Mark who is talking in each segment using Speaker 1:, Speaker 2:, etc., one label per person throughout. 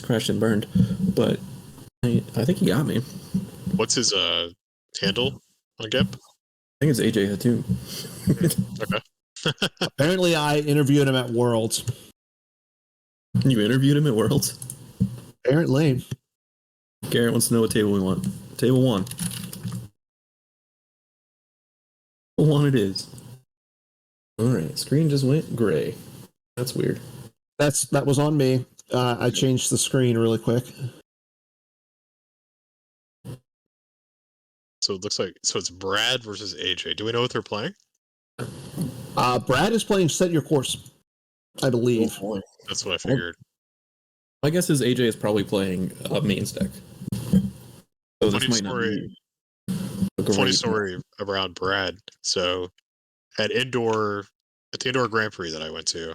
Speaker 1: crashed and burned, but I think he got me.
Speaker 2: What's his handle on GIMP?
Speaker 1: I think it's AJ Hatoum.
Speaker 2: Okay.
Speaker 3: Apparently, I interviewed him at Worlds.
Speaker 1: You interviewed him at Worlds?
Speaker 3: Apparently.
Speaker 1: Garrett wants to know what table we want. Table 1. Table 1 it is. Alright, screen just went gray. That's weird.
Speaker 3: That was on me. I changed the screen really quick.
Speaker 2: So it looks like it's Brad versus AJ. Do we know what they're playing?
Speaker 3: Brad is playing Set Your Course, I believe.
Speaker 1: Oh,
Speaker 2: that's what I figured.
Speaker 1: My guess is AJ is probably playing main stack. So
Speaker 2: funny story around Brad. So at the indoor Grand Prix that I went to,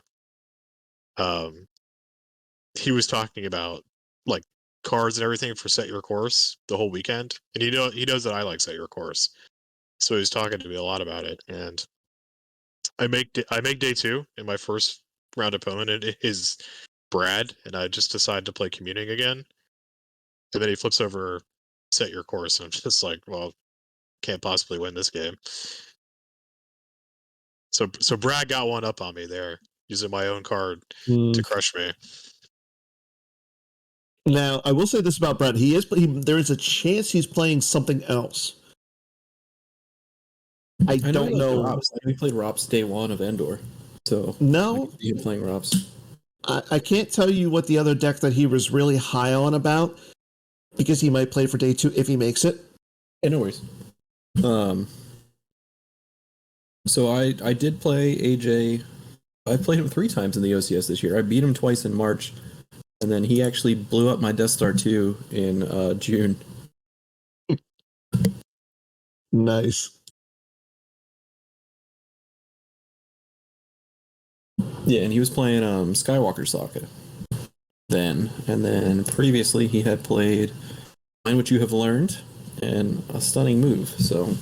Speaker 2: he was talking about like cards and everything for Set Your Course the whole weekend, and he knows that I like Set Your Course, so he's talking to me a lot about it. And I make day 2, and my first round opponent is Brad, and I just decide to play Communing again, and then he flips over Set Your Course, and I'm just like, well, can't possibly win this game. So Brad got one up on me there, using my own card to crush me.
Speaker 3: Now, I will say this about Brad. There is a chance he's playing something else. I don't know.
Speaker 1: Rops. We played Rops day 1 of Endor. So
Speaker 3: no,
Speaker 1: you're playing Rops.
Speaker 3: I can't tell you what the other deck that he was really high on about, because he might play for day 2 if he makes it.
Speaker 1: Yeah, no worries. So I did play AJ. I played him 3 times in the OCS this year. I beat him twice in March, and then he actually blew up my Death Star 2 in June.
Speaker 3: Nice.
Speaker 1: Yeah, and he was playing Skywalker Saga then, and then previously he had played Find What You Have Learned and a Stunning Move. So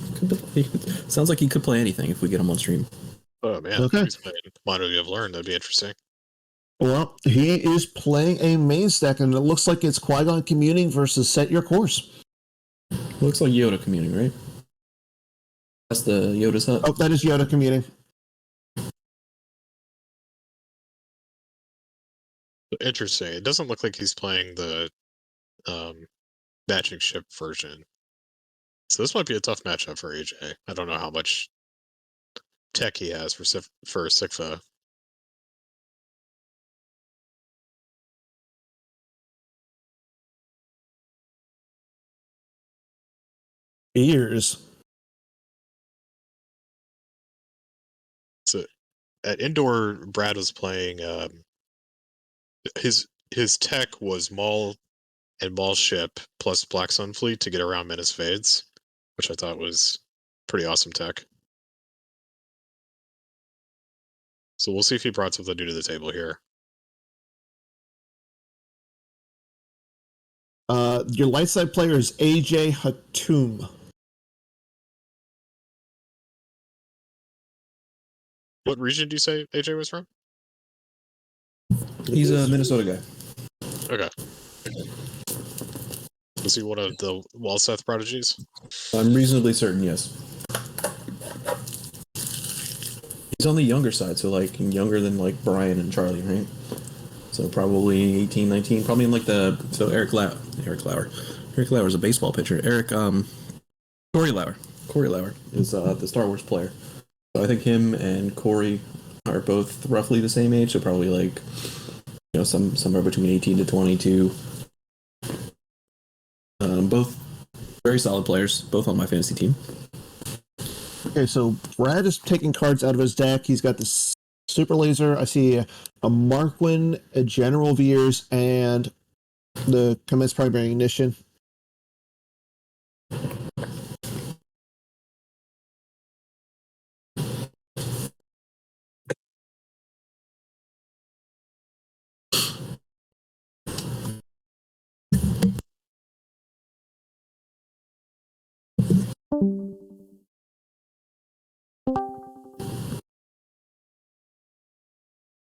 Speaker 1: sounds like he could play anything if we get him on stream.
Speaker 2: Oh man,
Speaker 3: okay.
Speaker 2: He's playing Find What You Have Learned. That'd be interesting.
Speaker 3: Well, he is playing a main stack, and it looks like it's Qui-Gon Communing versus Set Your Course.
Speaker 1: Looks like Yoda Communing, right? That's the Yoda's hut.
Speaker 3: Oh, that is Yoda Communing.
Speaker 2: Interesting. It doesn't look like he's playing the matching ship version. So this might be a tough matchup for AJ. I don't know how much tech he has for SYCFA.
Speaker 3: Ears.
Speaker 2: So at indoor, Brad was playing. His tech was Maul and Maul ship plus Black Sun Fleet to get around Menace Fades, which I thought was pretty awesome tech. So we'll see if he brought something new to the table here.
Speaker 3: Your light side player is AJ Hatoum.
Speaker 2: What region do you say AJ was from?
Speaker 1: He's a Minnesota guy.
Speaker 2: Okay. Was he one of the Walseth prodigies?
Speaker 1: I'm reasonably certain, yes. He's on the younger side, so like younger than like Brian and Charlie, right? So probably 18, 19, probably in like Eric Lauer is a baseball pitcher. Corey Lauer is the Star Wars player. So I think him and Corey are both roughly the same age, so probably like somewhere between 18 to 22. Both very solid players, both on my fantasy team.
Speaker 3: Okay, so Brad is taking cards out of his deck. He's got the Super Laser. I see a Marquin, a General Veers, and the Commence Primary Ignition.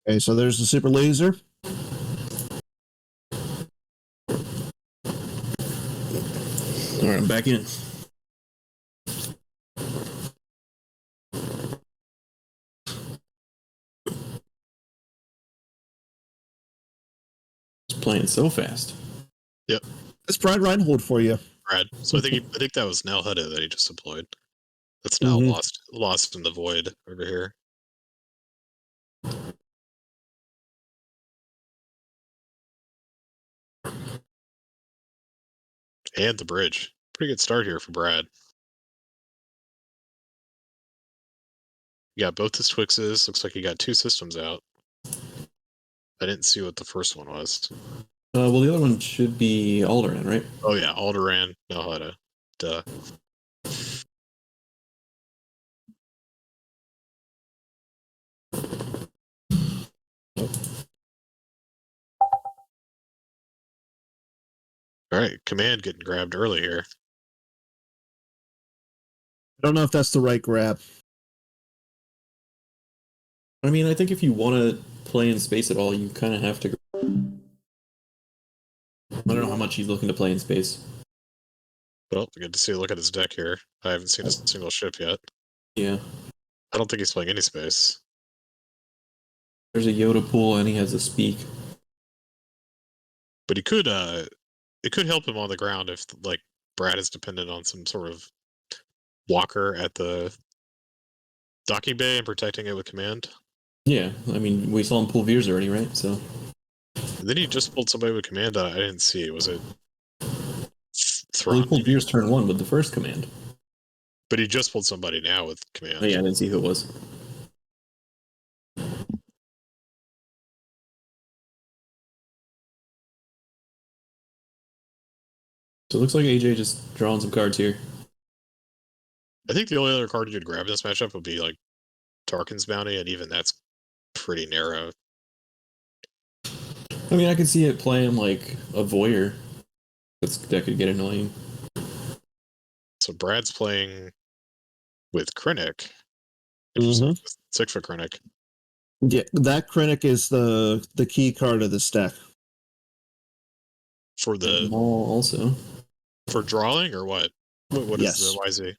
Speaker 3: Okay, so there's the Super Laser.
Speaker 1: All right, I'm back in. It's playing so fast.
Speaker 2: Yep,
Speaker 3: That's Brad Reinhold for you.
Speaker 2: Brad. So I think that was now Hutta that he just deployed. That's now
Speaker 3: Mhm.
Speaker 2: lost in the void over here. And the bridge. Pretty good start here for Brad. You got both his Twixes. Looks like he got 2 systems out. I didn't see what the first one was.
Speaker 1: Well, the other one should be Alderaan, right?
Speaker 2: Oh yeah, Alderaan, no Hutta. Duh. All right, command getting grabbed early here.
Speaker 3: I don't know if that's the right grab.
Speaker 1: I mean, I think if you want to play in space at all, you kind of have to. I don't know how much he's looking to play in space.
Speaker 2: Well, we get to see a look at his deck here. I haven't seen a single ship yet.
Speaker 1: Yeah.
Speaker 2: I don't think he's playing any space.
Speaker 1: There's a Yoda pool, and he has a speak.
Speaker 2: But he could it could help him on the ground if like Brad is dependent on some sort of walker at the docking bay and protecting it with command.
Speaker 1: Yeah, I mean, we saw him pull Veers already, right? So.
Speaker 2: And then he just pulled somebody with command I didn't see. Was it
Speaker 1: Well, he
Speaker 2: Thrawn?
Speaker 1: pulled Veers turn 1 with the first command.
Speaker 2: But he just pulled somebody now with command.
Speaker 1: Oh, yeah, I didn't see who it was. So it looks like AJ just drawing some cards here.
Speaker 2: I think the only other card you could grab in this matchup would be like Tarkin's Bounty, and even that's pretty narrow.
Speaker 1: I mean, I could see it playing like a Voyeur. That could get annoying.
Speaker 2: So Brad's playing with Krennic.
Speaker 3: Mhm.
Speaker 2: SYCFA Krennic.
Speaker 3: Yeah, that Krennic is the key card of this deck.
Speaker 2: For the
Speaker 1: Maul also.
Speaker 2: for drawing or what? What is
Speaker 3: Yes.
Speaker 2: the YZ?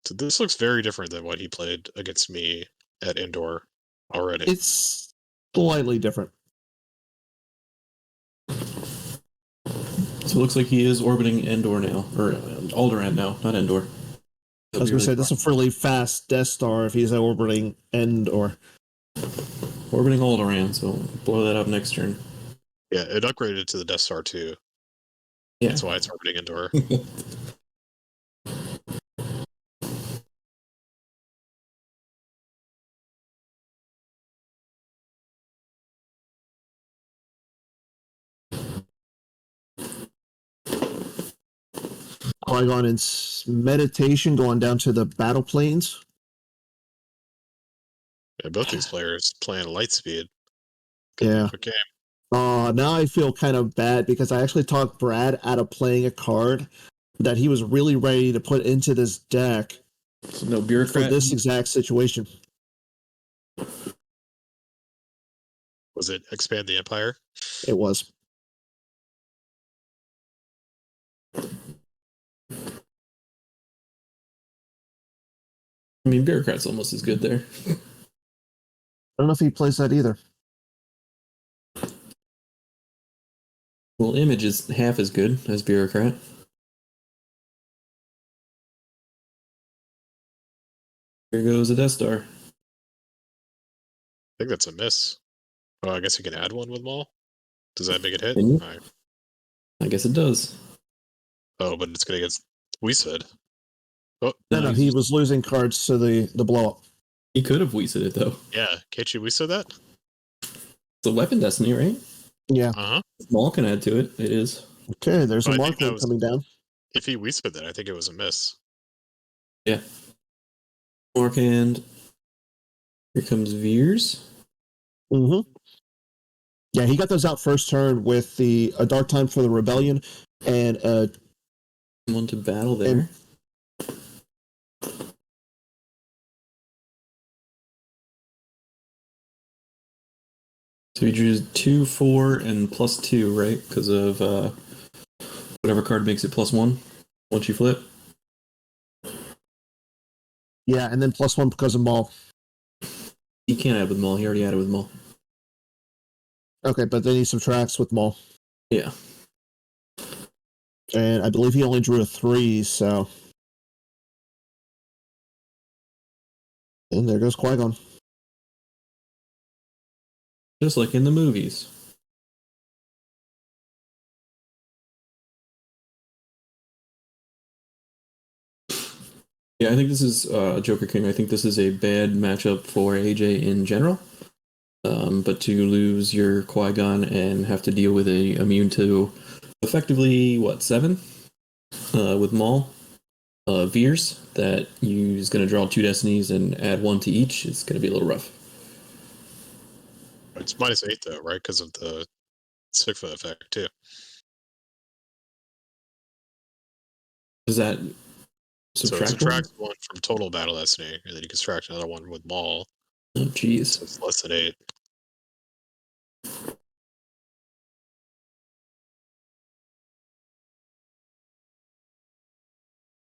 Speaker 2: So this looks very different than what he played against me at Indoor already.
Speaker 3: It's slightly different.
Speaker 1: So it looks like he is orbiting Endor now, or Alderaan now, not Endor.
Speaker 3: I was going to say, this is a fairly fast Death Star if he's orbiting Endor.
Speaker 1: Orbiting Alderaan, so blow that up next turn.
Speaker 2: Yeah, it upgraded to the Death Star too.
Speaker 1: Yeah.
Speaker 2: That's why it's orbiting Indoor.
Speaker 3: Qui-Gon meditation going down to the battle planes.
Speaker 2: Yeah, both these players playing light speed.
Speaker 3: Yeah.
Speaker 2: Quick game.
Speaker 3: Now I feel kind of bad because I actually talked Brad out of playing a card that he was really ready to put into this deck
Speaker 1: So no
Speaker 3: for
Speaker 1: bureaucrat.
Speaker 3: this exact situation.
Speaker 2: Was it Expand the Empire?
Speaker 3: It was.
Speaker 1: I mean, bureaucrat's almost as good there.
Speaker 3: I don't know if he plays that either.
Speaker 1: Well, image is half as good as bureaucrat. Here goes a Death Star.
Speaker 2: I think that's a miss. Oh, I guess you can add one with Maul. Does that make it hit?
Speaker 1: Can you?
Speaker 2: Right.
Speaker 1: I guess it does.
Speaker 2: Oh, but it's gonna get Weesid. Oh
Speaker 3: No, he was losing cards to the blow up.
Speaker 1: He could have weasted it though.
Speaker 2: yeah, can't you Weesid that?
Speaker 1: It's a weapon destiny, right?
Speaker 3: Yeah.
Speaker 2: Uh-huh.
Speaker 1: Maul can add to it. It is.
Speaker 3: Okay, there's
Speaker 2: Well,
Speaker 3: a
Speaker 2: I think that
Speaker 3: Markle
Speaker 2: was-
Speaker 3: coming down.
Speaker 2: If he Weesid that, I think it was a miss.
Speaker 1: Yeah. Mark hand. Here comes Veers.
Speaker 3: Mm-hmm. Yeah, he got those out first turn with a Dark Time for the Rebellion and
Speaker 1: One to battle there. So you drew 2, 4, and +2, right? Because of whatever card makes it +1 once you flip.
Speaker 3: Yeah, and then +1 because of Maul.
Speaker 1: He can't add with Maul. He already added with Maul.
Speaker 3: Okay, but then he subtracts with Maul.
Speaker 1: Yeah.
Speaker 3: And I believe he only drew a 3, so. And there goes Qui-Gon.
Speaker 1: Just like in the movies. Yeah, I think this is Joker King. I think this is a bad matchup for AJ in general. But to lose your Qui-Gon and have to deal with a immune to effectively, 7? With Maul. Veers that he's going to draw 2 destinies and add 1 to each. It's going to be a little rough.
Speaker 2: It's -8 though, right? Because of the SYCFA effect too.
Speaker 1: Is that
Speaker 2: So it
Speaker 1: subtract one?
Speaker 2: subtracts 1 from total battle destiny, and then you can subtract another 1 with Maul.
Speaker 1: Oh, jeez.
Speaker 2: So it's less than 8.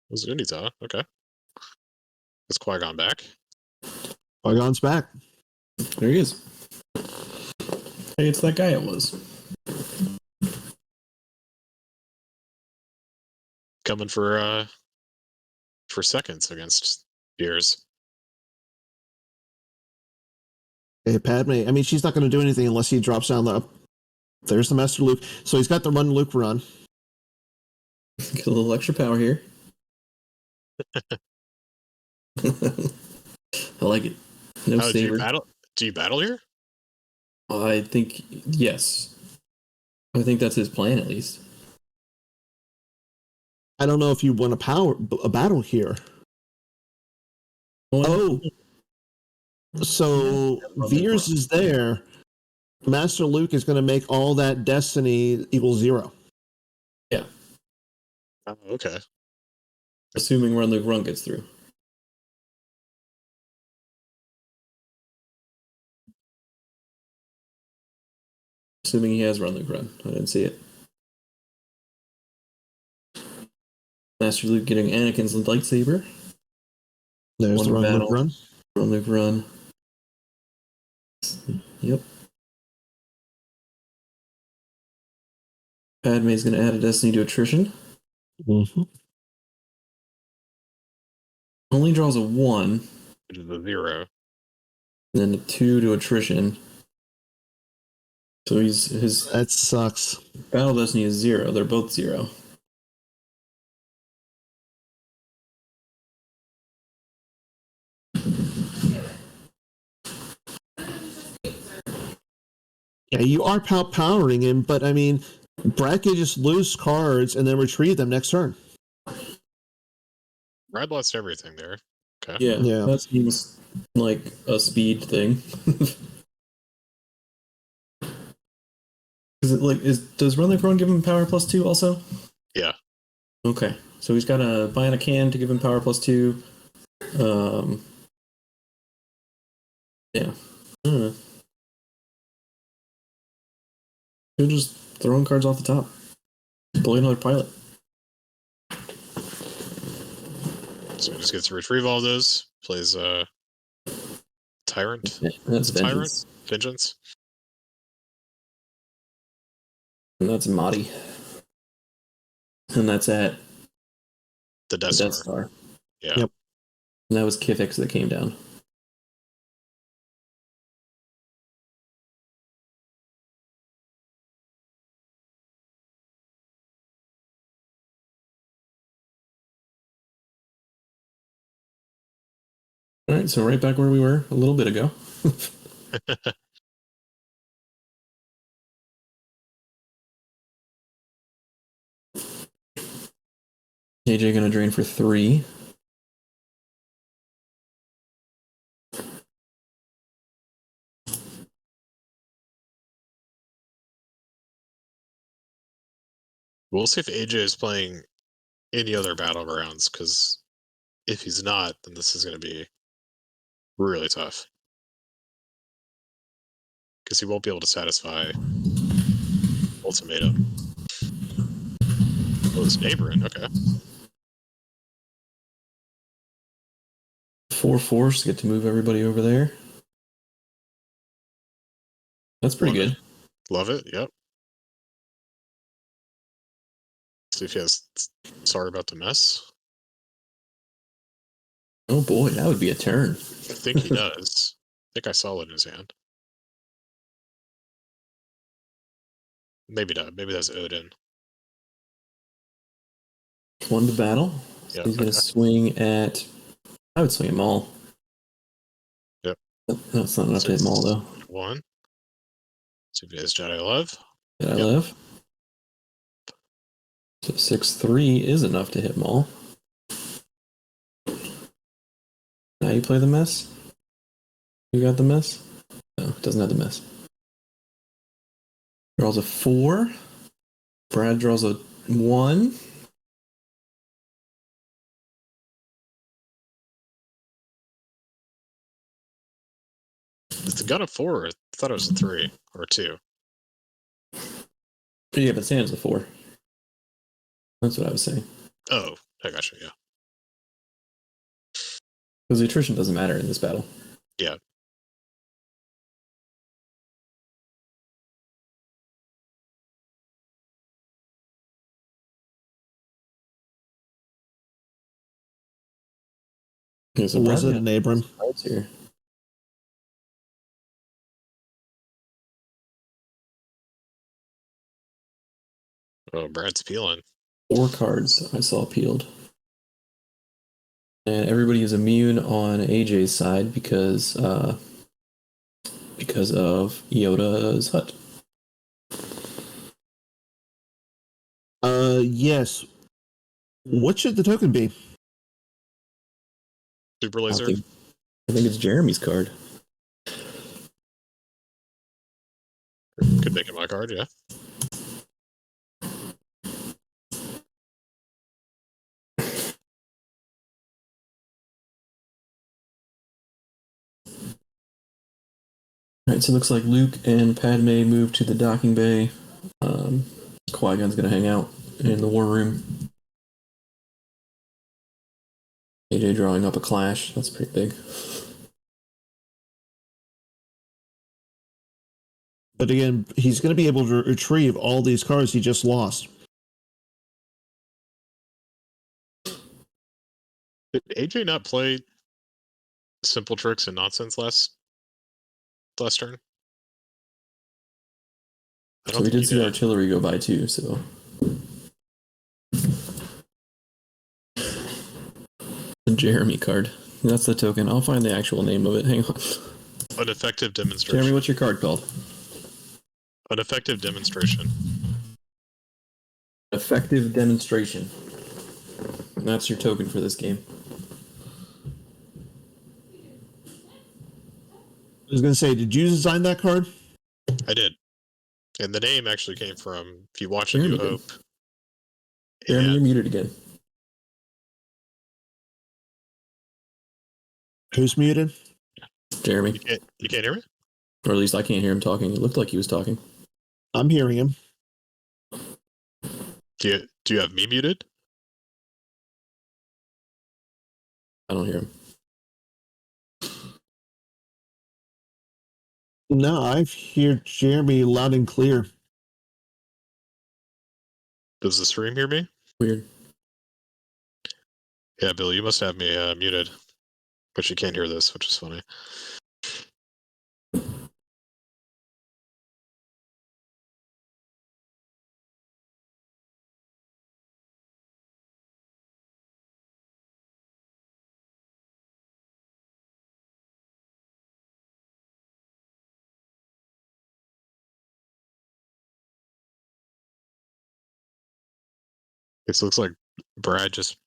Speaker 2: Was it Unita? Okay. Is Qui-Gon back?
Speaker 3: Qui-Gon's back.
Speaker 1: There he is. Hey, it's that guy it was.
Speaker 2: Coming for seconds against Beers.
Speaker 3: Hey, Padme. I mean, she's not going to do anything unless he drops down the. There's the Master Luke. So he's got the run Luke run.
Speaker 1: Get a little extra power here. I like it. No
Speaker 2: Oh,
Speaker 1: saber.
Speaker 2: Do you battle here?
Speaker 1: I think yes. I think that's his plan at least.
Speaker 3: I don't know if you want a battle here. Oh, so Veers is there. Master Luke is going to make all that destiny equal 0.
Speaker 1: Yeah.
Speaker 2: Oh, okay.
Speaker 1: Assuming Run Luke Run gets through. Assuming he has Run Luke Run. I didn't see it. Master Luke getting Anakin's lightsaber.
Speaker 3: There's the run Luke run.
Speaker 1: Run Luke Run. Yep. Padme's going to add a destiny to attrition.
Speaker 3: Mm-hmm.
Speaker 1: Only draws a 1.
Speaker 2: Which is a 0.
Speaker 1: And then a 2 to attrition. So his
Speaker 3: That sucks.
Speaker 1: battle destiny is 0. They're both 0.
Speaker 3: Yeah, you are powering him, but I mean, Brad can just lose cards and then retrieve them next turn.
Speaker 2: Brad lost everything there. Okay.
Speaker 1: Yeah. That seems like a speed thing. Does Run Like Run give him power +2 also?
Speaker 2: Yeah.
Speaker 1: Okay. So he's got a Bionic Hand to give him power +2. Yeah. I don't know. You're just throwing cards off the top. Play another pilot.
Speaker 2: So he just gets to retrieve all those. Plays Tyrant.
Speaker 1: That's
Speaker 2: Tyrant? Vengeance.
Speaker 1: And that's Mahdi. And that's at
Speaker 2: The Death Star. Yeah.
Speaker 3: Yep.
Speaker 1: And that was Kifix that came down. All right, so right back where we were a little bit ago. AJ gonna drain for 3.
Speaker 2: We'll see if AJ is playing any other battlegrounds, because if he's not, then this is going to be really tough. because he won't be able to satisfy ultimatum. Oh, it's neighboring. Okay.
Speaker 1: 4 force, get to move everybody over there. That's pretty
Speaker 2: Love
Speaker 1: good.
Speaker 2: it. Love it. Yep. See if he has. Sorry about the mess.
Speaker 1: Oh boy, that would be a turn.
Speaker 2: I think he does. I think I saw it in his hand. Maybe not. Maybe that's Odin.
Speaker 1: 1 to battle. So
Speaker 2: Yep,
Speaker 1: he's going to
Speaker 2: okay.
Speaker 1: swing at. I would swing them all.
Speaker 2: Yep.
Speaker 1: That's not enough to hit them all, though.
Speaker 2: 1. See if he has Jedi Love.
Speaker 1: Did I
Speaker 2: Yep.
Speaker 1: live? So 6-3 is enough to hit them all. Now you play the mess? You got the mess? No, it doesn't have the mess. Draws a 4. Brad draws a 1.
Speaker 2: It's a gun of 4. I thought it was a 3 or a 2.
Speaker 1: Yeah, but Sam's a 4. That's what I was saying.
Speaker 2: Oh, I gotcha. Yeah.
Speaker 1: Because the attrition doesn't matter in this battle.
Speaker 2: Yeah.
Speaker 1: Okay, so
Speaker 3: Was
Speaker 1: Brad
Speaker 3: it an Abram?
Speaker 1: cards here.
Speaker 2: Oh, Brad's peeling.
Speaker 1: 4 cards I saw peeled. And everybody is immune on AJ's side because of Yoda's hut.
Speaker 3: Yes. What should the token be?
Speaker 2: Super
Speaker 1: I
Speaker 2: laser.
Speaker 1: think it's Jeremy's card.
Speaker 2: Could make it my card. Yeah.
Speaker 1: Alright, so it looks like Luke and Padme move to the docking bay. Qui-Gon's going to hang out in the war room. AJ drawing up a clash. That's pretty big.
Speaker 3: But again, he's going to be able to retrieve all these cards he just lost.
Speaker 2: Did AJ not play simple tricks and nonsense last turn? I
Speaker 1: So
Speaker 2: don't
Speaker 1: we
Speaker 2: think
Speaker 1: did see
Speaker 2: did.
Speaker 1: artillery go by too, so. The Jeremy card. That's the token. I'll find the actual name of it. Hang on.
Speaker 2: An effective demonstration.
Speaker 1: Jeremy, what's your card called?
Speaker 2: An effective demonstration.
Speaker 1: Effective demonstration. And that's your token for this game.
Speaker 3: I was going to say, did you design that card?
Speaker 2: I did. And the name actually came from, if you watch A
Speaker 1: Jeremy
Speaker 2: New
Speaker 1: did.
Speaker 2: Hope.
Speaker 1: Jeremy, you're
Speaker 2: And
Speaker 1: muted again.
Speaker 3: Who's muted?
Speaker 1: Jeremy.
Speaker 2: you can't hear me?
Speaker 1: Or at least I can't hear him talking. It looked like he was talking.
Speaker 3: I'm hearing him.
Speaker 2: Do you have me muted?
Speaker 1: I don't hear him.
Speaker 3: No, I hear Jeremy loud and clear.
Speaker 2: Does the stream hear me?
Speaker 1: Weird.
Speaker 2: Yeah, Bill, you must have me muted. But you can't hear this, which is funny. It looks like Brad just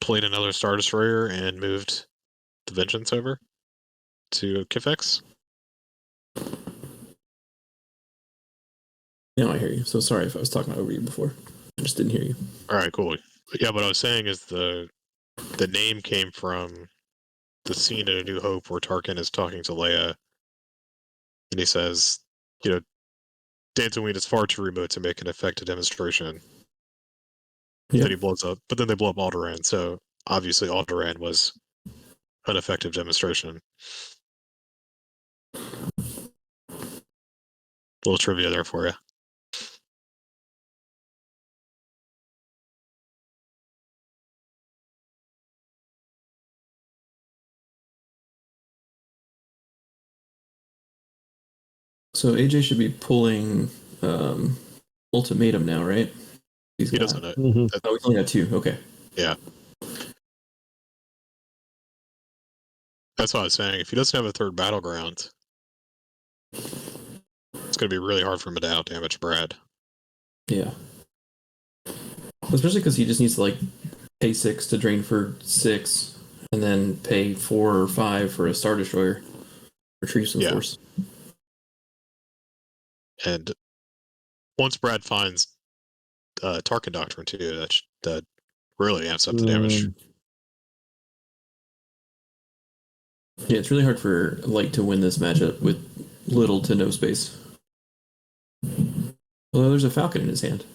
Speaker 2: played another Star Destroyer and moved the Vengeance over to Kifex.
Speaker 1: Now I hear you. So sorry if I was talking over you before. I just didn't hear you.
Speaker 2: All right, cool. Yeah, what I was saying is the name came from the scene in A New Hope where Tarkin is talking to Leia, and he says, Dantooine is far too remote to make an effective demonstration.
Speaker 1: Yeah.
Speaker 2: Then he blows up, but then they blow up Alderaan, so obviously Alderaan was an effective demonstration. Little trivia there for you.
Speaker 1: So AJ should be pulling ultimatum now, right?
Speaker 2: He doesn't know.
Speaker 3: Mhm.
Speaker 1: Oh, he's only got 2. Okay.
Speaker 2: Yeah. That's what I was saying. If he doesn't have a third battleground, it's going to be really hard for him to out damage Brad.
Speaker 1: Yeah. Especially because he just needs to pay 6 to drain for 6, and then pay 4 or 5 for a Star Destroyer. Retrieve some force.
Speaker 2: And once Brad finds Tarkin Doctrine too, that really amps up the damage.
Speaker 1: Yeah, it's really hard for Light to win this matchup with little to no space. Although there's a Falcon in his hand.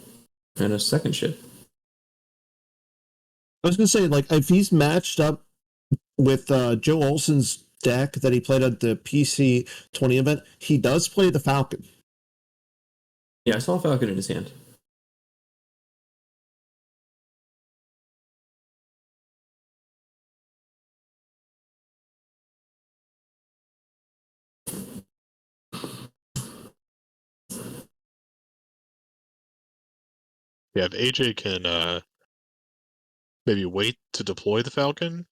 Speaker 1: And a second ship.
Speaker 3: I was going to say, if he's matched up with Joe Olson's deck that he played at the PC 20 event, he does play the Falcon.
Speaker 1: Yeah, I saw a Falcon in his hand.
Speaker 2: Yeah, if AJ can maybe wait to deploy the Falcon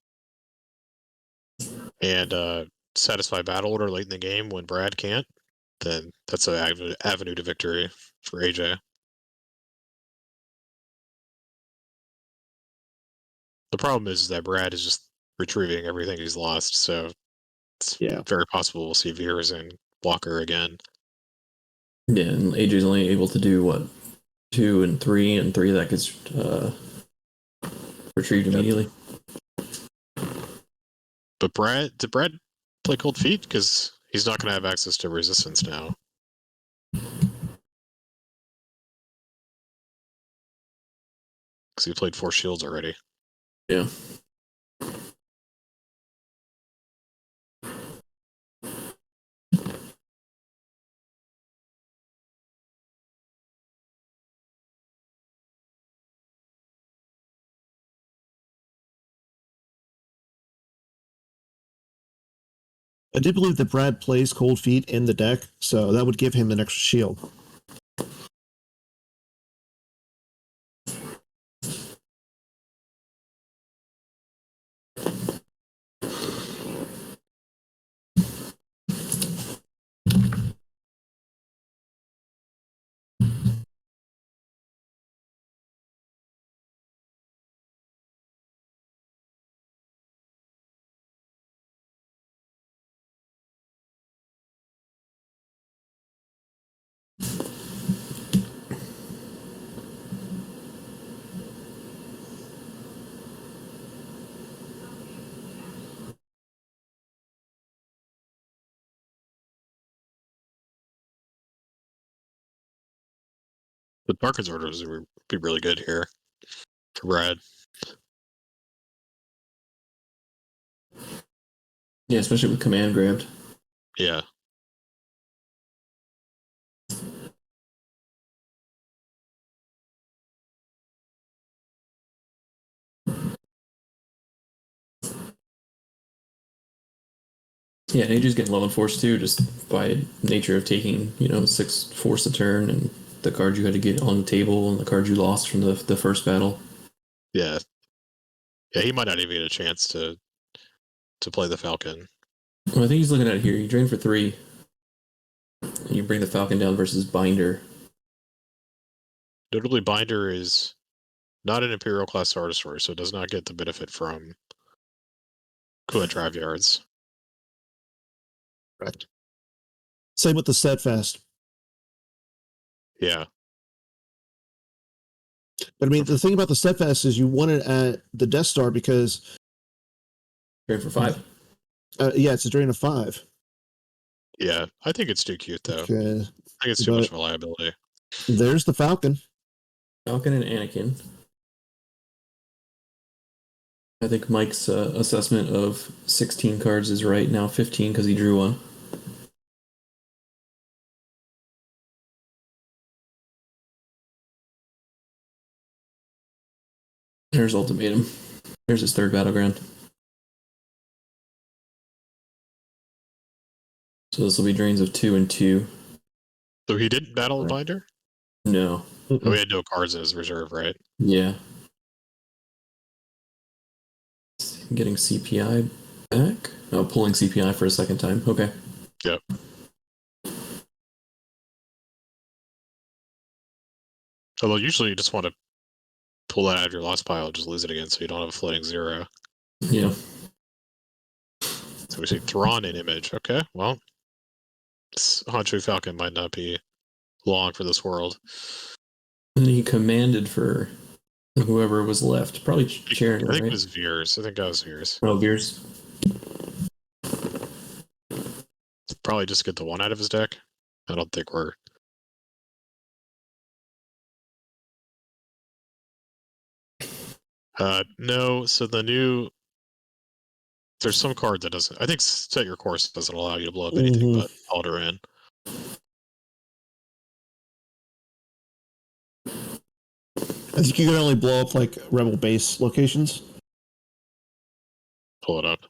Speaker 2: and satisfy battle order late in the game when Brad can't, then that's an avenue to victory for AJ. The problem is that Brad is just retrieving everything he's lost, so it's very possible we'll see Veers and Walker again.
Speaker 1: Yeah, and AJ's only able to do 2 and 3, and 3 that gets retrieved immediately.
Speaker 2: But did Brad play Cold Feet? Because he's not going to have access to resistance now. Because he played 4 shields already.
Speaker 1: Yeah.
Speaker 3: I did believe that Brad plays Cold Feet in the deck, so that would give him an extra shield.
Speaker 2: The Darkest Orders would be really good here for Brad.
Speaker 1: Yeah, especially with command grabbed.
Speaker 2: Yeah.
Speaker 1: Yeah, and AJ's getting level force too, just by nature of taking, 6 force a turn, and the card you had to get on the table, and the card you lost from the first battle.
Speaker 2: Yeah. Yeah, he might not even get a chance to play the Falcon.
Speaker 1: Well, I think he's looking at it here. You drain for 3, and you bring the Falcon down versus Binder.
Speaker 2: Notably, Binder is not an Imperial class Star Destroyer, so it does not get the benefit from Coolant Drive Yards.
Speaker 3: Correct. Same with the Steadfast.
Speaker 2: Yeah.
Speaker 3: But I mean, the thing about the Steadfast is you want it at the Death Star because...
Speaker 1: Drain for 5.
Speaker 3: yeah, it's a drain of 5.
Speaker 2: Yeah, I think it's too cute though.
Speaker 3: Okay.
Speaker 2: I think it's too
Speaker 3: But
Speaker 2: much of a liability.
Speaker 3: there's the Falcon.
Speaker 1: Falcon and Anakin. I think Mike's assessment of 16 cards is right now. 15 because he drew one. There's Ultimatum. There's his third battleground. So this will be drains of 2 and 2.
Speaker 2: So he didn't battle a binder?
Speaker 1: No.
Speaker 2: Oh, he had no cards in his reserve, right?
Speaker 1: Yeah. Getting CPI back? Oh, pulling CPI for a second time. Okay.
Speaker 2: Yep. Although usually you just want to pull that out of your lost pile and just lose it again so you don't have a floating 0.
Speaker 1: Yeah.
Speaker 2: So we see Thrawn in image. Okay, well, Hanchu Falcon might not be long for this world.
Speaker 1: And he commanded for whoever was left. Probably Charon,
Speaker 2: I think
Speaker 1: right?
Speaker 2: it was Veers. I think that was Veers.
Speaker 1: Oh, Veers.
Speaker 2: Probably just get the 1 out of his deck. I don't think we're... no, so the new... There's some card that doesn't... I think Set Your Course doesn't allow you to blow up anything but Alderaan.
Speaker 3: I think you can only blow up like rebel base locations.
Speaker 2: Pull it up.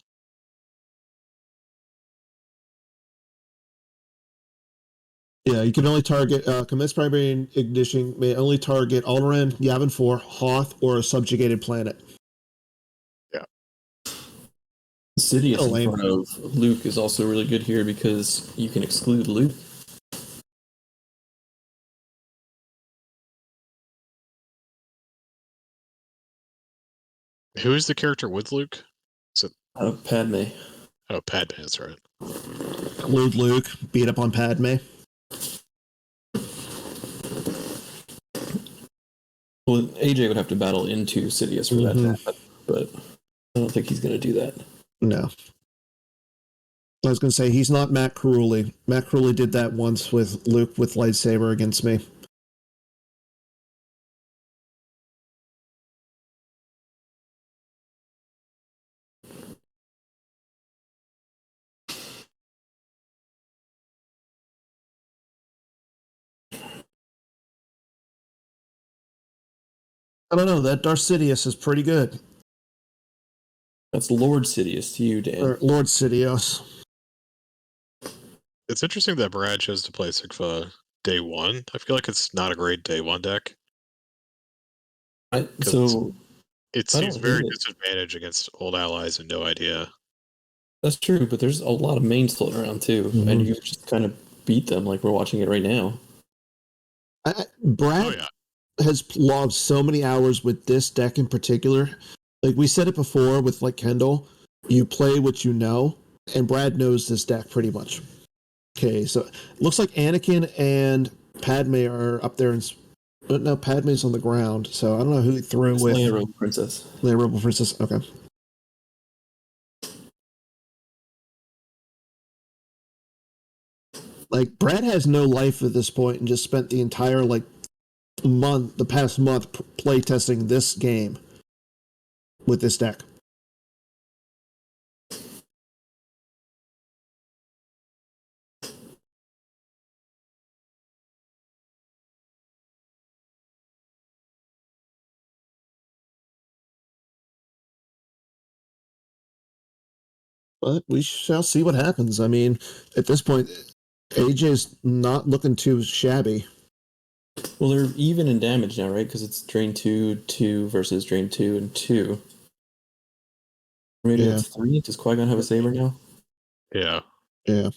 Speaker 3: Yeah, you can only target Commence Primary Ignition may only target Alderaan, Yavin 4, Hoth, or a subjugated planet.
Speaker 2: Yeah.
Speaker 1: Sidious in
Speaker 3: lame.
Speaker 1: front of Luke is also really good here because you can exclude Luke.
Speaker 2: Who is the character with Luke? Is it...
Speaker 1: Padme.
Speaker 2: Oh, Padme, that's right.
Speaker 3: Exclude Luke, beat up on Padme.
Speaker 1: Well, AJ would have to battle into Sidious for that to happen, but I don't think he's going to do that.
Speaker 3: No. I was going to say, he's not Matt Carulli. Matt Carulli did that once with Luke with lightsaber against me. I don't know. That Darth Sidious is pretty good.
Speaker 1: That's Lord Sidious to you, Dan.
Speaker 3: Or Lord Sidious.
Speaker 2: It's interesting that Brad chose to play SYCFA day 1. I feel like it's not a great day 1 deck. It seems very disadvantaged against old allies and no idea.
Speaker 1: That's true, but there's a lot of mains floating around too, and you just kind of beat them like we're watching it right now.
Speaker 3: Brad has logged so many hours with this deck in particular. Like we said it before with like Kendall, you play what you know, and Brad knows this deck pretty much. Okay, so it looks like Anakin and Padme are up there, no, Padme's on the ground, so I don't know who he threw with.
Speaker 1: Leia Rebel Princess.
Speaker 3: Leia Rebel Princess, okay. Like Brad has no life at this point and just spent the entire the past month play testing this game with this deck. But we shall see what happens. I mean, at this point, AJ's not looking too shabby.
Speaker 1: Well, they're even in damage now, right? Because it's drain 2, 2 versus drain 2 and 2. Maybe it's 3. Does Qui-Gon have a saber now?
Speaker 2: Yeah.
Speaker 3: Yeah.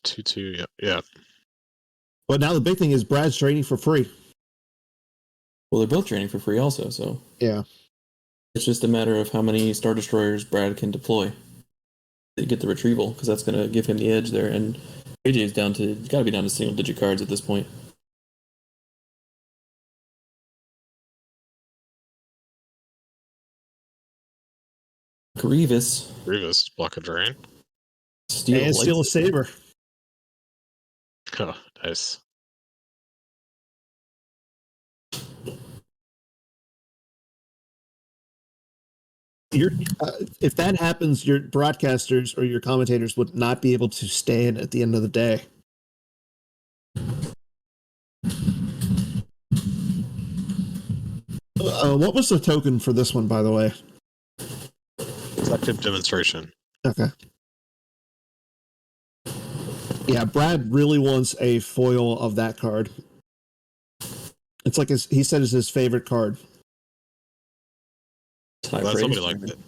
Speaker 2: 2-2, yeah. Yeah.
Speaker 3: But now the big thing is Brad's training for free.
Speaker 1: Well, they're both training for free also, so.
Speaker 3: Yeah.
Speaker 1: It's just a matter of how many Star Destroyers Brad can deploy to get the retrieval, because that's going to give him the edge there. And AJ's got to be down to single-digit cards at this point. Grievous.
Speaker 2: Block a drain.
Speaker 3: And steal a saber.
Speaker 2: Oh, nice.
Speaker 3: If that happens, your broadcasters or your commentators would not be able to stand at the end of the day. What was the token for this one, by the way?
Speaker 2: Active demonstration.
Speaker 3: Okay. Yeah, Brad really wants a foil of that card. It's like he said is his favorite card.
Speaker 2: Glad somebody liked it.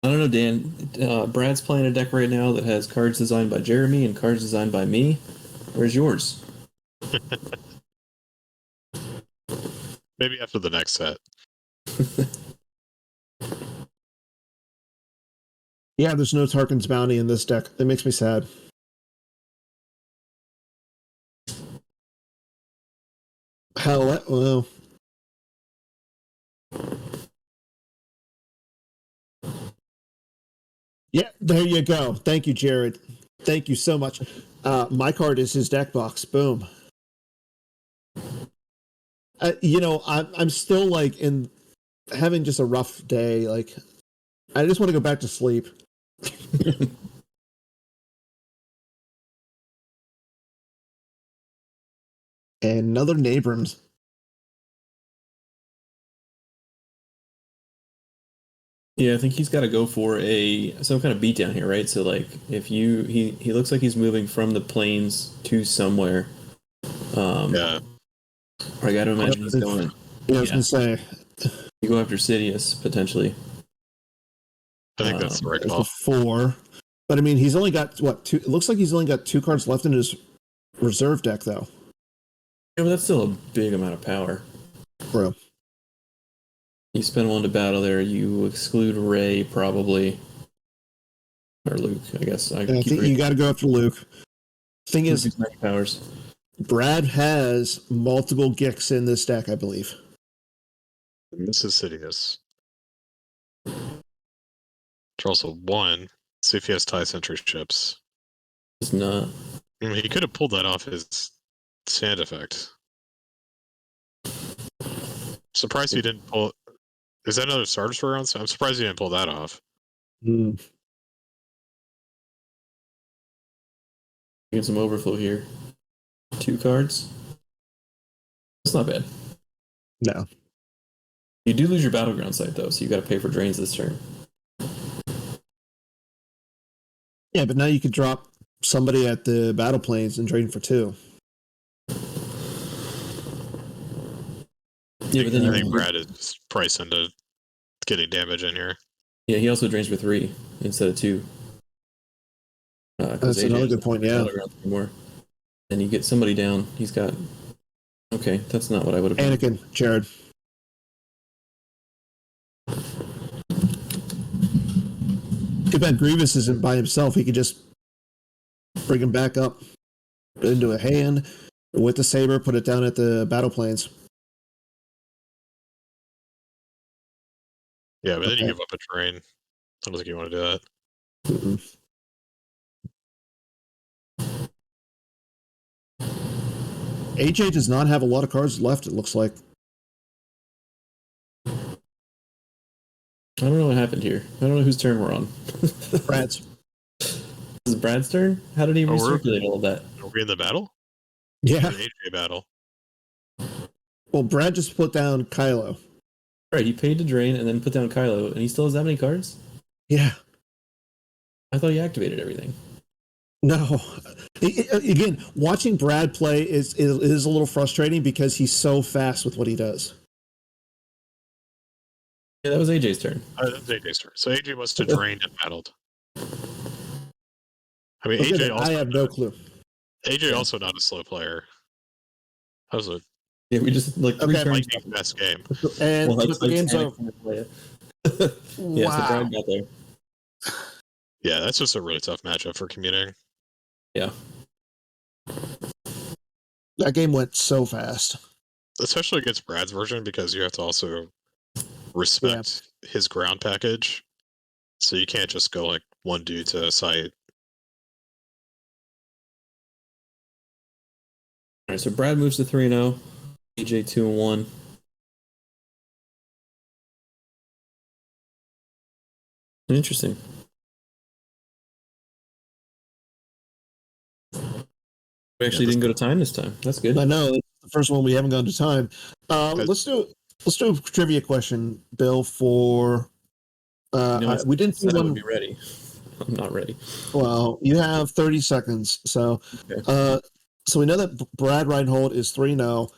Speaker 1: I don't know, Dan. Brad's playing a deck right now that has cards designed by Jeremy and cards designed by me. Where's yours?
Speaker 2: Maybe after the next set.
Speaker 3: Yeah, there's no Tarkin's Bounty in this deck. That makes me sad. Hell, well. Yeah, there you go. Thank you, Jared. Thank you so much. My card is his deck box. Boom. I'm still like in having just a rough day. Like, I just want to go back to sleep. And another Nabrams.
Speaker 1: Yeah, I think he's got to go for some kind of beatdown here, right? So like, if he looks like he's moving from the plains to somewhere.
Speaker 2: Yeah.
Speaker 1: I got to imagine he's going.
Speaker 3: Yeah, I was gonna say.
Speaker 1: You go after Sidious potentially.
Speaker 2: I think that's the right call.
Speaker 3: 4. But I mean, he's only got what 2? It looks like he's only got 2 cards left in his reserve deck, though.
Speaker 1: Yeah, but that's still a big amount of power.
Speaker 3: Bro.
Speaker 1: You spend 1 to battle there. You exclude Ray probably, or Luke, I guess.
Speaker 3: I think you got to go after Luke. Thing is,
Speaker 1: powers.
Speaker 3: Brad has multiple Gix in this deck, I believe.
Speaker 2: This is Sidious. There's also 1. See if he has tie sentry ships.
Speaker 1: It's not.
Speaker 2: I mean, he could have pulled that off his sand effect. Surprised he didn't pull. Is that another starter for round? I'm surprised he didn't pull that off.
Speaker 1: Get some overflow here. 2 cards. That's not bad.
Speaker 3: No.
Speaker 1: You do lose your battleground site though, so you got to pay for drains this turn.
Speaker 3: Yeah, but now you could drop somebody at the battle planes and drain for 2.
Speaker 1: Yeah, but then
Speaker 2: I think Brad is priced into getting damage in here.
Speaker 1: Yeah, he also drains for 3 instead of 2.
Speaker 3: That's another good point. Yeah.
Speaker 1: Anymore. And you get somebody down. He's got. Okay, that's not what I would have.
Speaker 3: Anakin, Jared. Too bad Grievous isn't by himself. He could just bring him back up into a hand with the saber, put it down at the battle planes.
Speaker 2: Yeah, but then you give up a drain. I don't think you want to do that.
Speaker 3: Mm-mm. AJ does not have a lot of cards left, it looks like.
Speaker 1: I don't know what happened here. I don't know whose turn we're on.
Speaker 3: Brad's.
Speaker 1: This is Brad's turn? How did he recirculate all of that?
Speaker 2: Are we in the battle?
Speaker 3: Yeah.
Speaker 2: An AJ battle.
Speaker 3: Well, Brad just put down Kylo.
Speaker 1: Right, he paid to drain and then put down Kylo, and he still has that many cards?
Speaker 3: Yeah.
Speaker 1: I thought he activated everything.
Speaker 3: No. Again, watching Brad play is a little frustrating because he's so fast with what he does.
Speaker 1: Yeah, that was AJ's turn.
Speaker 2: That was AJ's turn. So AJ must have drained and battled. I mean, AJ also.
Speaker 3: I have no clue.
Speaker 2: AJ also not a slow player. That was a.
Speaker 1: Yeah, we just like 3 turns.
Speaker 2: Best game.
Speaker 3: And the game's over.
Speaker 1: Yeah, so Brad got there.
Speaker 2: Yeah, that's just a really tough matchup for Communing.
Speaker 1: Yeah.
Speaker 3: That game went so fast.
Speaker 2: Especially against Brad's version, because you have to also respect his ground package. So you can't just go like one due to site.
Speaker 1: All right, so Brad moves to 3-0. AJ 2-1. Interesting. We actually didn't go to time this time. That's good.
Speaker 3: I know it's the first one we haven't gone to time. Let's do a trivia question, Bill. For we didn't do
Speaker 1: I
Speaker 3: one.
Speaker 1: would be ready. I'm not ready.
Speaker 3: Well, you have 30 seconds. So,
Speaker 1: Okay.
Speaker 3: so we know that Brad Reinhold is 3-0.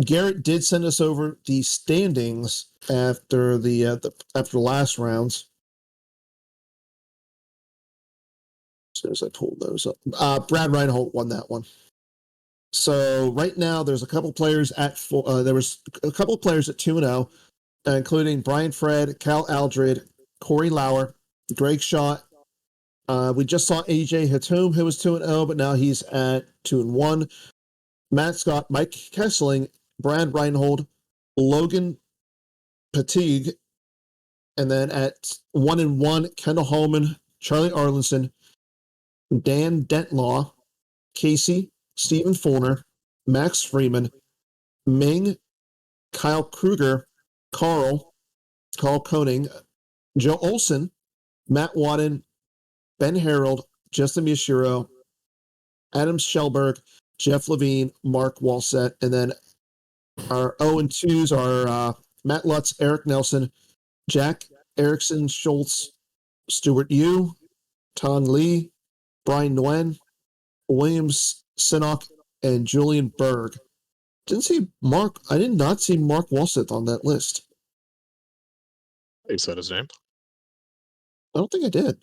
Speaker 3: Garrett did send us over the standings after the last rounds. As soon as I pulled those up, Brad Reinhold won that one. So right now, there's a couple players at there was a couple players at 2-0, including Brian Fred, Cal Aldred, Corey Lauer, Greg Schott. We just saw AJ Hatoum, who was 2-0, but now he's at 2-1. Matt Scott, Mike Kessling, Brad Reinhold, Logan Patigue, and then at 1-1, Kendall Holman, Charlie Arlinson, Dan Dentlaw, Casey, Stephen Fulner, Max Freeman, Ming, Kyle Kruger, Carl Koning, Joe Olson, Matt Wadden, Ben Harold, Justin Miyashiro, Adam Shellberg, Jeff Levine, Mark Walsett, and then our 0-2s are Matt Lutz, Eric Nelson, Jack Erickson Schultz, Stuart Yu, Tong Lee, Brian Nguyen, Williams Sinnock, and Julian Berg. I did not see Mark Walseth on that list.
Speaker 2: You said his name.
Speaker 3: I don't think I did.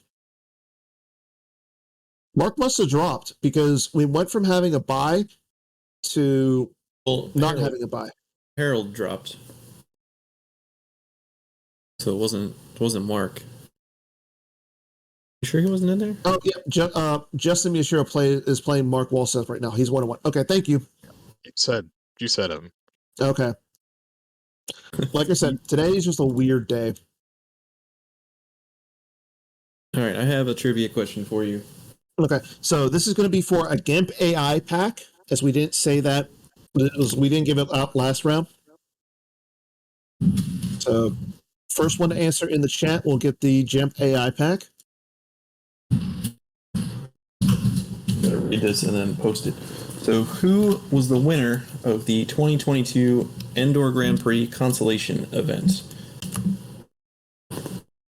Speaker 3: Mark must have dropped because we went from having a bye to not having a bye.
Speaker 1: Harold dropped. So it wasn't Mark. You sure he wasn't in there?
Speaker 3: Oh yeah, Justin Miyashiro is playing Mark Walseth right now. He's 1-1. Okay, thank you.
Speaker 2: You said him.
Speaker 3: Okay. Like I said, today is just a weird day.
Speaker 1: All right, I have a trivia question for you.
Speaker 3: Okay, so this is going to be for a GIMP AI pack, as we didn't say that. We didn't give it out last round. So, first one to answer in the chat will get the GIMP AI pack.
Speaker 1: Gotta read this and then post it. So, who was the winner of the 2022 Indoor Grand Prix Consolation event?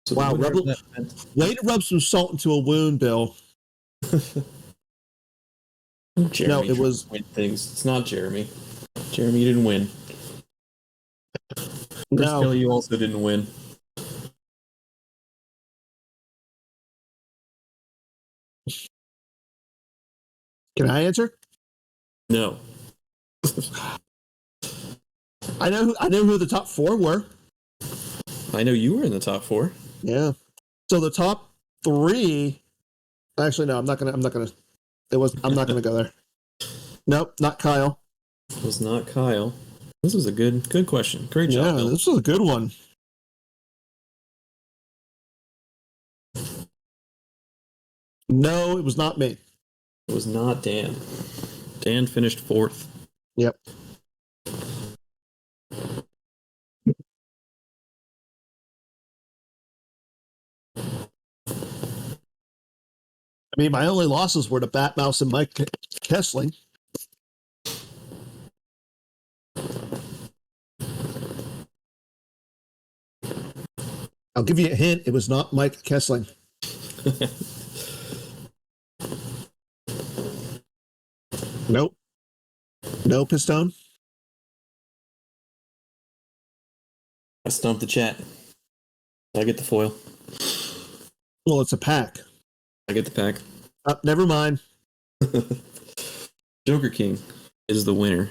Speaker 1: So
Speaker 3: wow, way to rub some salt into a wound, Bill.
Speaker 1: Jeremy,
Speaker 3: no, it was
Speaker 1: win things. It's not Jeremy. Jeremy, you didn't win. Chris Kelly, you also didn't win.
Speaker 3: Can I answer?
Speaker 1: No.
Speaker 3: I know who the top four were.
Speaker 1: I know you were in the top four.
Speaker 3: Yeah. So the top three. Actually, no. I'm not gonna. I'm not gonna go there. Nope, not Kyle.
Speaker 1: It was not Kyle. This was a good question. Great job,
Speaker 3: Yeah,
Speaker 1: Bill.
Speaker 3: this was a good one. No, it was not me.
Speaker 1: It was not Dan. Dan finished fourth.
Speaker 3: Yep. I mean, my only losses were to Bat Mouse and Mike Kessling. I'll give you a hint. It was not Mike Kessling. Nope. No, Pistone.
Speaker 1: I stumped the chat. I get the foil.
Speaker 3: Well, it's a pack.
Speaker 1: I get the pack.
Speaker 3: Never mind.
Speaker 1: Joker King is the winner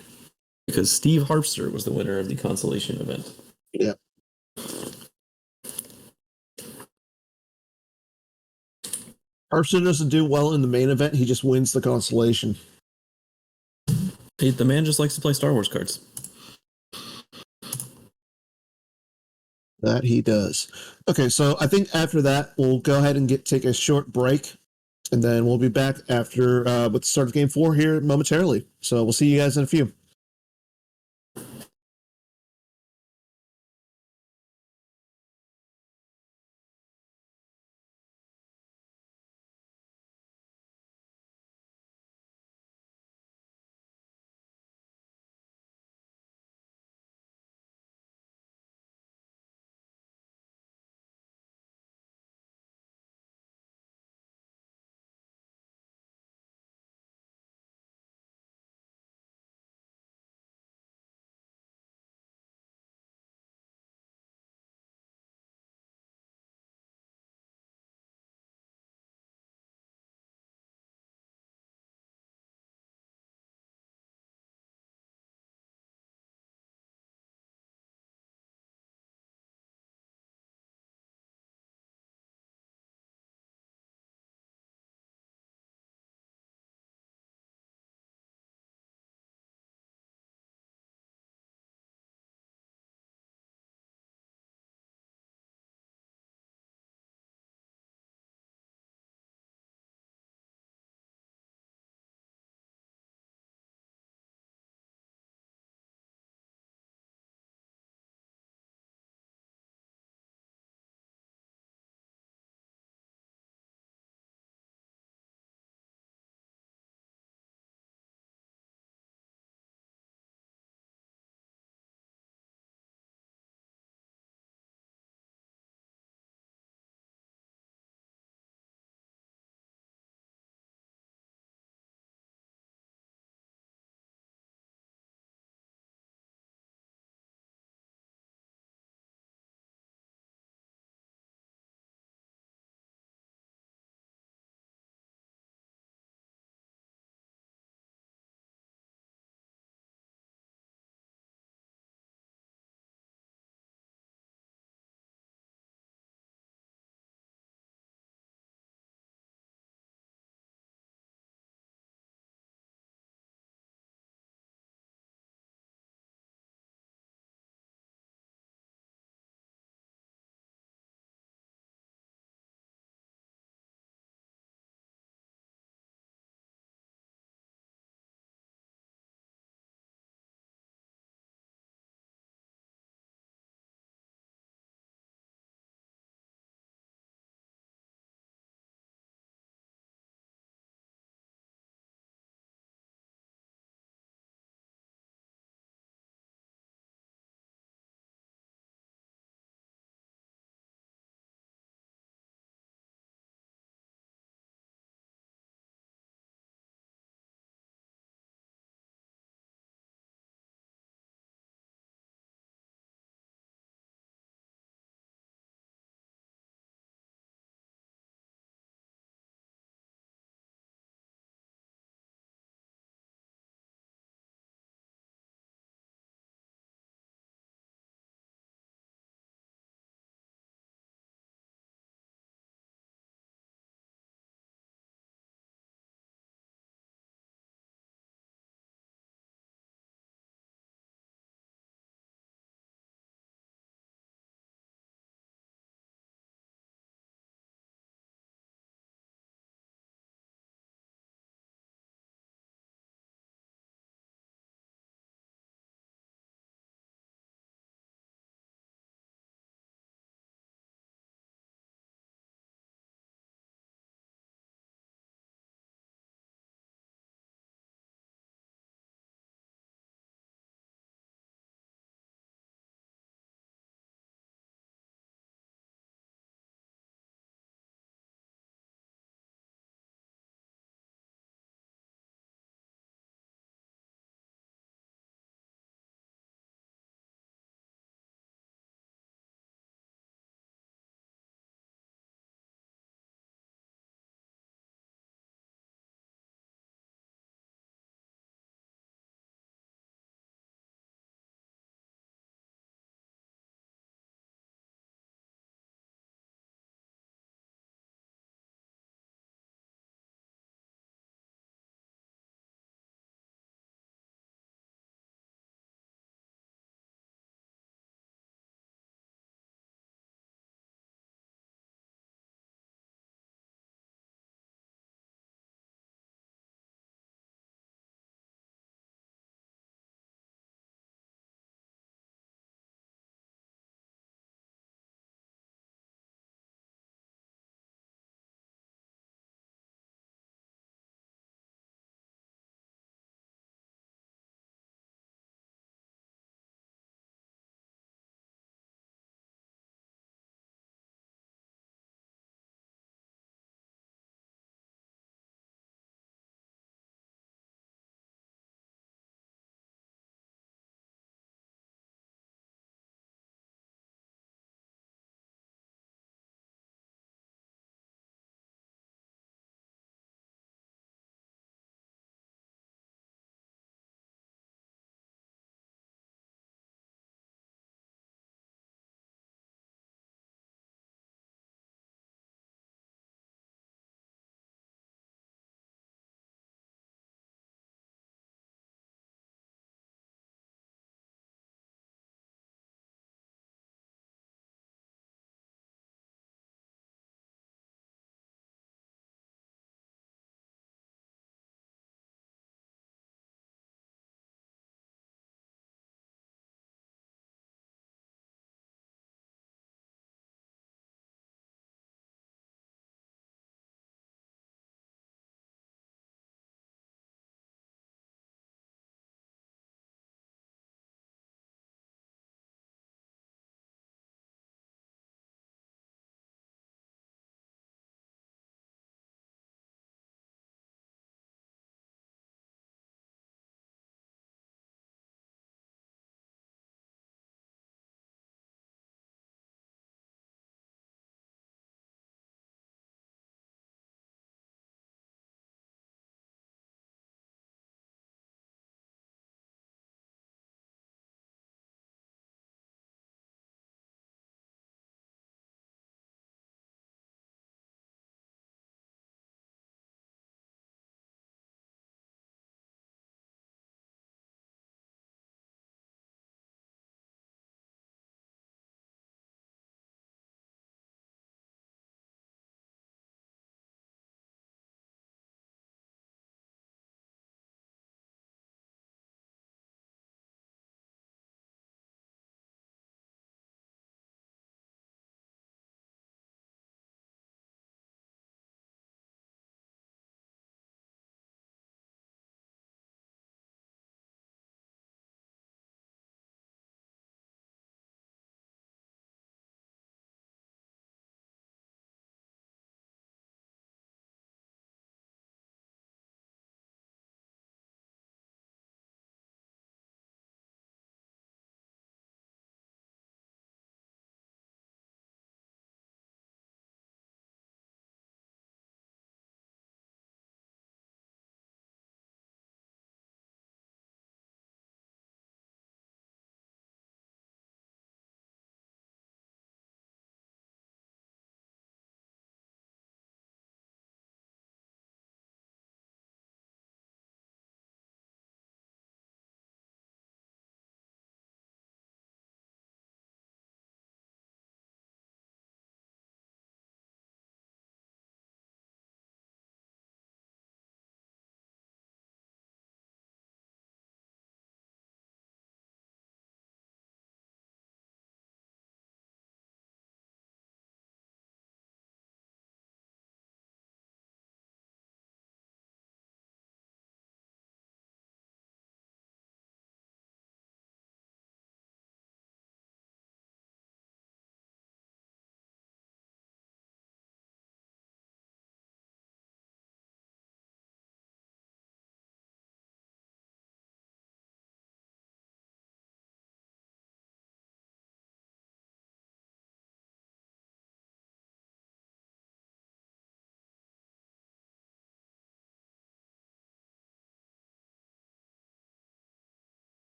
Speaker 1: because Steve Harpster was the winner of the consolation event.
Speaker 3: Yeah. Harpster doesn't do well in the main event. He just wins the consolation.
Speaker 1: The man just likes to play Star Wars cards.
Speaker 3: That he does. Okay, so I think after that we'll go ahead and take a short break, and then we'll be back after with the start of Game 4 here momentarily. So we'll see you guys in a few.